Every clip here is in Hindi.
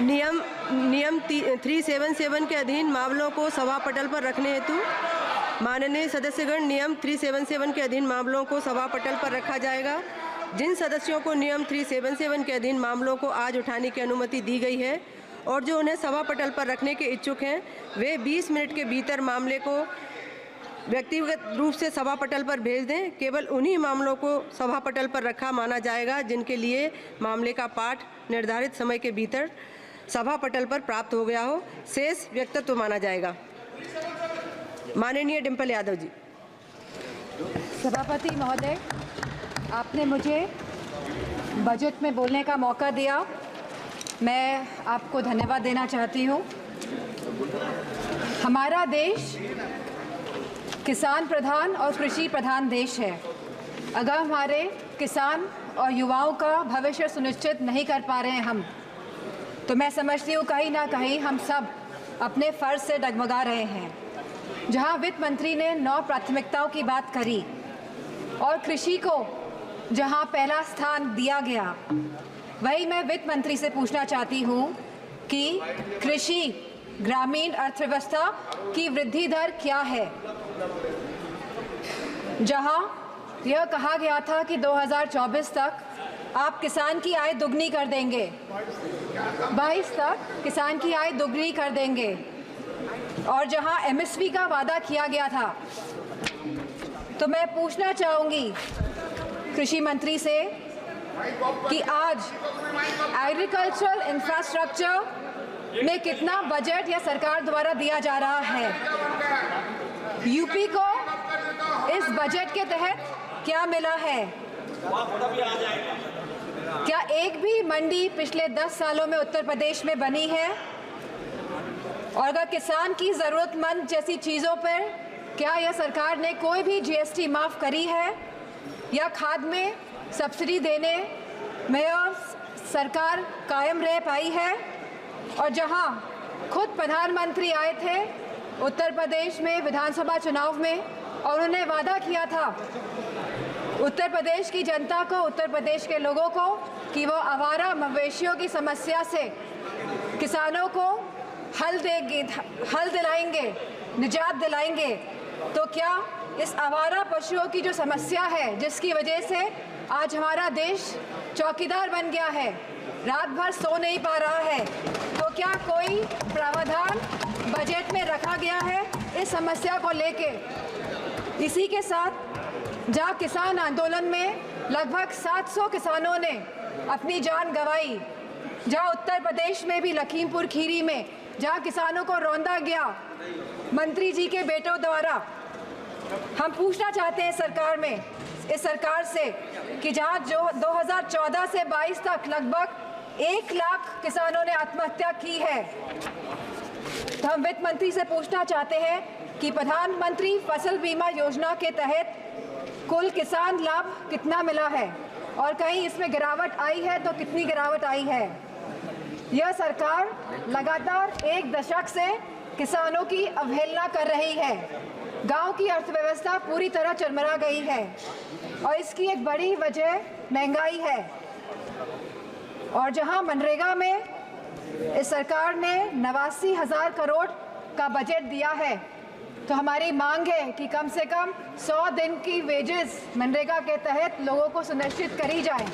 नियम 377 के अधीन मामलों को सभा पटल पर रखने हेतु माननीय सदस्यगण, नियम 377 के अधीन मामलों को सभा पटल पर रखा जाएगा। जिन सदस्यों को नियम 377 के अधीन मामलों को आज उठाने की अनुमति दी गई है और जो उन्हें सभा पटल पर रखने के इच्छुक हैं, वे 20 मिनट के भीतर मामले को व्यक्तिगत रूप से सभा पटल पर भेज दें। केवल उन्हीं मामलों को सभा पटल पर रखा माना जाएगा जिनके लिए मामले का पाठ निर्धारित समय के भीतर सभा पटल पर प्राप्त हो गया हो, शेष व्यक्तित्व माना जाएगा। माननीय डिम्पल यादव जी। सभापति महोदय, आपने मुझे बजट में बोलने का मौका दिया, मैं आपको धन्यवाद देना चाहती हूँ। हमारा देश किसान प्रधान और कृषि प्रधान देश है। अगर हमारे किसान और युवाओं का भविष्य सुनिश्चित नहीं कर पा रहे हैं हम, तो मैं समझती हूँ कहीं ना कहीं हम सब अपने फ़र्ज से डगमगा रहे हैं। जहाँ वित्त मंत्री ने 9 प्राथमिकताओं की बात करी और कृषि को जहाँ पहला स्थान दिया गया, वही मैं वित्त मंत्री से पूछना चाहती हूँ कि कृषि ग्रामीण अर्थव्यवस्था की वृद्धि दर क्या है। जहां यह कहा गया था कि 2024 तक आप किसान की आय दुगनी कर देंगे, 22 तक किसान की आय दुगनी कर देंगे, और जहां एमएसपी का वादा किया गया था, तो मैं पूछना चाहूँगी कृषि मंत्री से कि आज एग्रीकल्चरल इंफ्रास्ट्रक्चर में कितना बजट या सरकार द्वारा दिया जा रहा है। यूपी को इस बजट के तहत क्या मिला है? क्या एक भी मंडी पिछले 10 सालों में उत्तर प्रदेश में बनी है? और अगर किसान की ज़रूरतमंद जैसी चीज़ों पर क्या यह सरकार ने कोई भी जीएसटी माफ़ करी है या खाद में सब्सिडी देने में सरकार कायम रह पाई है? और जहां खुद प्रधानमंत्री आए थे उत्तर प्रदेश में विधानसभा चुनाव में और उन्होंने वादा किया था उत्तर प्रदेश की जनता को, उत्तर प्रदेश के लोगों को, कि वो आवारा मवेशियों की समस्या से किसानों को हल दिलाएंगे, निजात दिलाएंगे, तो क्या इस आवारा पशुओं की जो समस्या है जिसकी वजह से आज हमारा देश चौकीदार बन गया है, रात भर सो नहीं पा रहा है, तो क्या कोई प्रावधान बजट में रखा गया है इस समस्या को लेके? इसी के साथ जहाँ किसान आंदोलन में लगभग 700 किसानों ने अपनी जान गंवाई, जहाँ उत्तर प्रदेश में भी लखीमपुर खीरी में जहाँ किसानों को रौंदा गया मंत्री जी के बेटों द्वारा, हम पूछना चाहते हैं इस सरकार से कि जहाँ जो 2014 से 22 तक लगभग 1 लाख किसानों ने आत्महत्या की है, तो हम वित्त मंत्री से पूछना चाहते हैं कि प्रधानमंत्री फसल बीमा योजना के तहत कुल किसान लाभ कितना मिला है और कहीं इसमें गिरावट आई है तो कितनी गिरावट आई है। यह सरकार लगातार 1 दशक से किसानों की अवहेलना कर रही है। गांव की अर्थव्यवस्था पूरी तरह चरमरा गई है और इसकी एक बड़ी वजह महंगाई है। और जहां मनरेगा में इस सरकार ने 89,000 करोड़ का बजट दिया है, तो हमारी मांग है कि कम से कम 100 दिन की वेजेस मनरेगा के तहत लोगों को सुनिश्चित करी जाए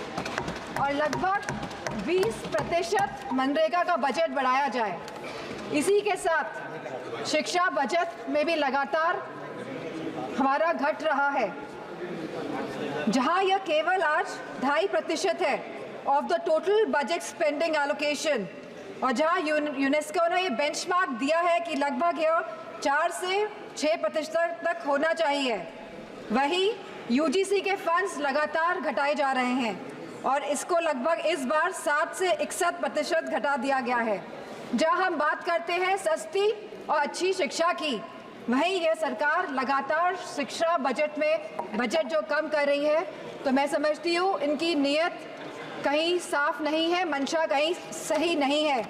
और लगभग 20% मनरेगा का बजट बढ़ाया जाए। इसी के साथ शिक्षा बजट में भी लगातार हमारा घट रहा है, जहां यह केवल आज 2.5% है of the total budget spending allocation, और जहां यूनेस्को ने ये बेंचमार्क दिया है कि लगभग यह 4 से 6% तक होना चाहिए, वही यूजीसी के फंड्स लगातार घटाए जा रहे हैं और इसको लगभग इस बार 7 से 61% घटा दिया गया है। जहां हम बात करते हैं सस्ती और अच्छी शिक्षा की, वहीं यह सरकार लगातार शिक्षा बजट में बजट जो कम कर रही है, तो मैं समझती हूँ इनकी नीयत कहीं साफ नहीं है, मंशा कहीं सही नहीं है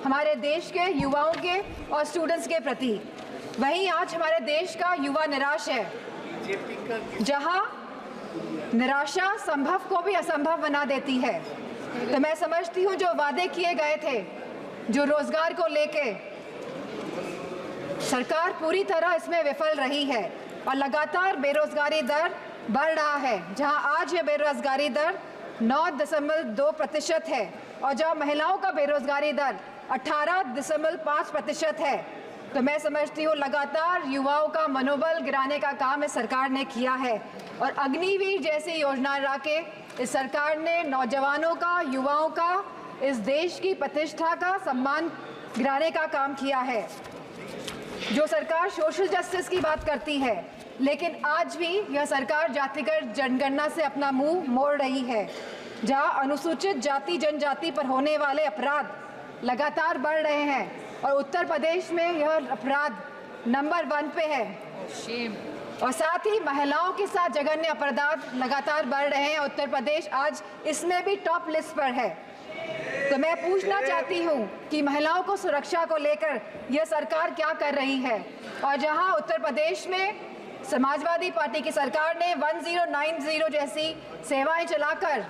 हमारे देश के युवाओं के और स्टूडेंट्स के प्रति। वहीं आज हमारे देश का युवा निराश है, जहां निराशा संभव को भी असंभव बना देती है। तो मैं समझती हूँ जो वादे किए गए थे जो रोजगार को लेके सरकार पूरी तरह इसमें विफल रही है और लगातार बेरोजगारी दर बढ़ रहा है, जहां आज ये बेरोजगारी दर 9.2% है और जहां महिलाओं का बेरोजगारी दर 18.5% है। तो मैं समझती हूँ लगातार युवाओं का मनोबल गिराने का काम इस सरकार ने किया है और अग्निवीर जैसी योजना ला के इस सरकार ने नौजवानों का, युवाओं का, इस देश की प्रतिष्ठा का, सम्मान गिराने का काम किया है। जो सरकार सोशल जस्टिस की बात करती है, लेकिन आज भी यह सरकार जातिगत जनगणना से अपना मुंह मोड़ रही है, जहां अनुसूचित जाति जनजाति पर होने वाले अपराध लगातार बढ़ रहे हैं और उत्तर प्रदेश में यह अपराध नंबर 1 पे है। और साथ ही महिलाओं के साथ जघन्य अपराध लगातार बढ़ रहे हैं। उत्तर प्रदेश आज इसमें भी टॉप लिस्ट पर है। तो मैं पूछना चाहती हूँ कि महिलाओं को सुरक्षा को लेकर यह सरकार क्या कर रही है। और जहां उत्तर प्रदेश में समाजवादी पार्टी की सरकार ने 1090 जैसी सेवाएं चलाकर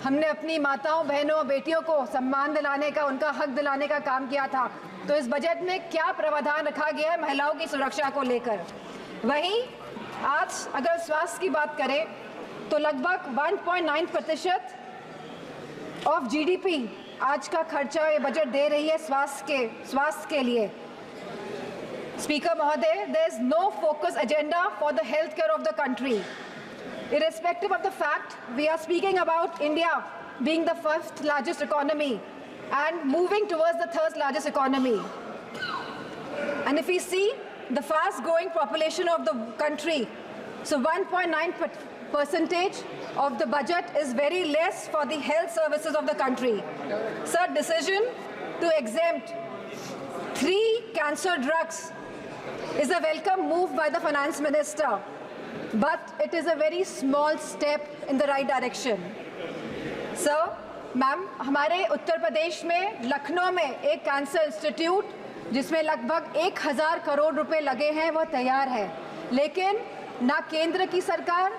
हमने अपनी माताओं, बहनों, बेटियों को सम्मान दिलाने का, उनका हक दिलाने का काम किया था, तो इस बजट में क्या प्रावधान रखा गया है महिलाओं की सुरक्षा को लेकर। वहीं आज अगर स्वास्थ्य की बात करें तो लगभग 1.9% ऑफ जीडीपी आज का खर्चा ये बजट दे रही है स्वास्थ्य के लिए। स्पीकर महोदय, there is no focus agenda for the healthcare of the country. Irrespective of the fact we are speaking about India being the 1st largest economy and moving towards the 3rd largest economy. And if we see the fast growing population of the country, so 1.9% of the budget is very less for the health services of the country. Sir, decision to exempt 3 cancer drugs is a welcome move by the finance minister, but it is a very small step in the right direction. Sir, ma'am, हमारे उत्तर प्रदेश में लखनऊ में एक कैंसर इंस्टीट्यूट जिसमें लगभग 1000 करोड़ रुपए लगे हैं वो तैयार है, लेकिन ना केंद्र की सरकार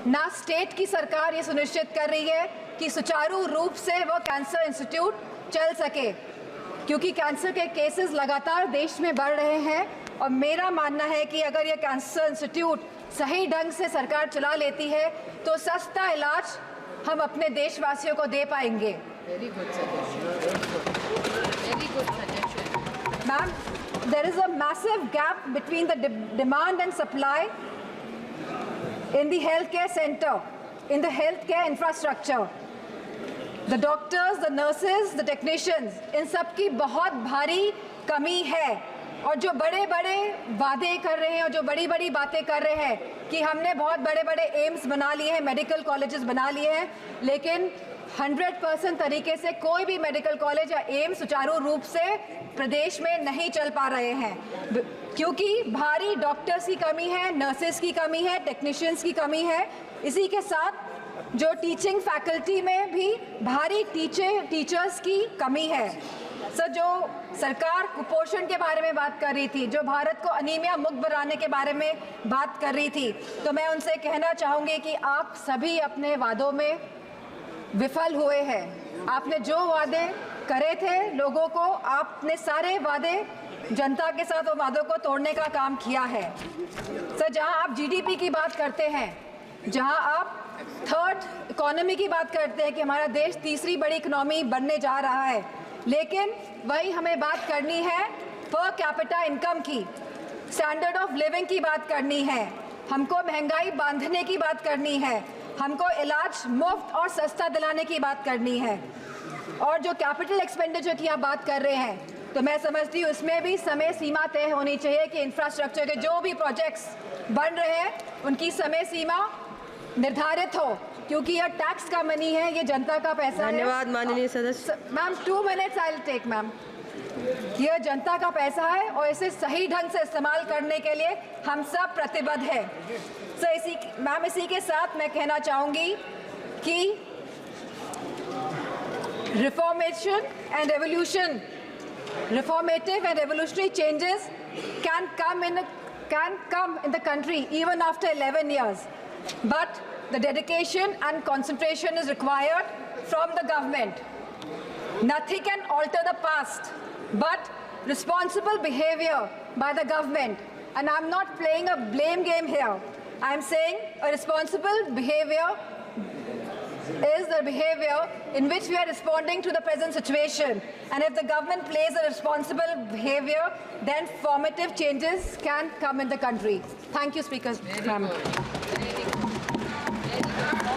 ना स्टेट की सरकार ये सुनिश्चित कर रही है कि सुचारू रूप से वो कैंसर इंस्टीट्यूट चल सके, क्योंकि कैंसर के केसेस लगातार देश में बढ़ रहे हैं। और मेरा मानना है कि अगर ये कैंसर इंस्टीट्यूट सही ढंग से सरकार चला लेती है तो सस्ता इलाज हम अपने देशवासियों को दे पाएंगे। Very good suggestion. Very good suggestion. Ma'am, there is a massive gap between the demand and supply in the healthcare center, in the healthcare infrastructure. The doctors, the nurses, the technicians, इन सब की बहुत भारी कमी है। और जो बड़े बड़े वादे कर रहे हैं और जो बड़ी बड़ी बातें कर रहे हैं कि हमने बहुत बड़े बड़े एम्स बना लिए हैं, मेडिकल कॉलेजेस बना लिए हैं, लेकिन 100% तरीके से कोई भी मेडिकल कॉलेज या एम्स सुचारू रूप से प्रदेश में नहीं चल पा रहे हैं, क्योंकि भारी डॉक्टर्स की कमी है, नर्सेस की कमी है, टेक्नीशियंस की कमी है। इसी के साथ जो टीचिंग फैकल्टी में भी भारी टीचर्स की कमी है। सर, जो सरकार कुपोषण के बारे में बात कर रही थी, जो भारत को अनीमिया मुक्त बनाने के बारे में बात कर रही थी, तो मैं उनसे कहना चाहूँगी कि आप सभी अपने वादों में विफल हुए हैं। आपने जो वादे करे थे लोगों को, आपने सारे वादे जनता के साथ वो वादों को तोड़ने का काम किया है। सर, जहां आप जीडीपी की बात करते हैं, जहां आप 3rd इकोनॉमी की बात करते हैं कि हमारा देश तीसरी बड़ी इकोनॉमी बनने जा रहा है, लेकिन वही हमें बात करनी है पर कैपिटा इनकम की, स्टैंडर्ड ऑफ लिविंग की बात करनी है, हमको महंगाई बांधने की बात करनी है, हमको इलाज मुफ्त और सस्ता दिलाने की बात करनी है। और जो कैपिटल एक्सपेंडिचर की आप बात कर रहे हैं, तो मैं समझती हूँ इसमें भी समय सीमा तय होनी चाहिए कि इंफ्रास्ट्रक्चर के जो भी प्रोजेक्ट्स बन रहे हैं उनकी समय सीमा निर्धारित हो, क्योंकि यह टैक्स का मनी है, ये जनता का पैसा है। धन्यवाद माननीय सदस्य। Ma'am, 2 minutes I will take ma'am. यह जनता का पैसा है और इसे सही ढंग से इस्तेमाल करने के लिए हम सब प्रतिबद्ध हैं। सर, इसी के साथ मैं कहना चाहूँगी कि reformative and revolutionary changes can come in the country even after 11 years, but the dedication and concentration is required from the government. Nothing can alter the past, but responsible behavior by the government. And I'm not playing a blame game here. I'm saying a responsible behavior is the behavior in which we are responding to the present situation. And if the government plays a responsible behavior, then formative changes can come in the country. Thank you, Speaker. Very Ma'am. good. Very good.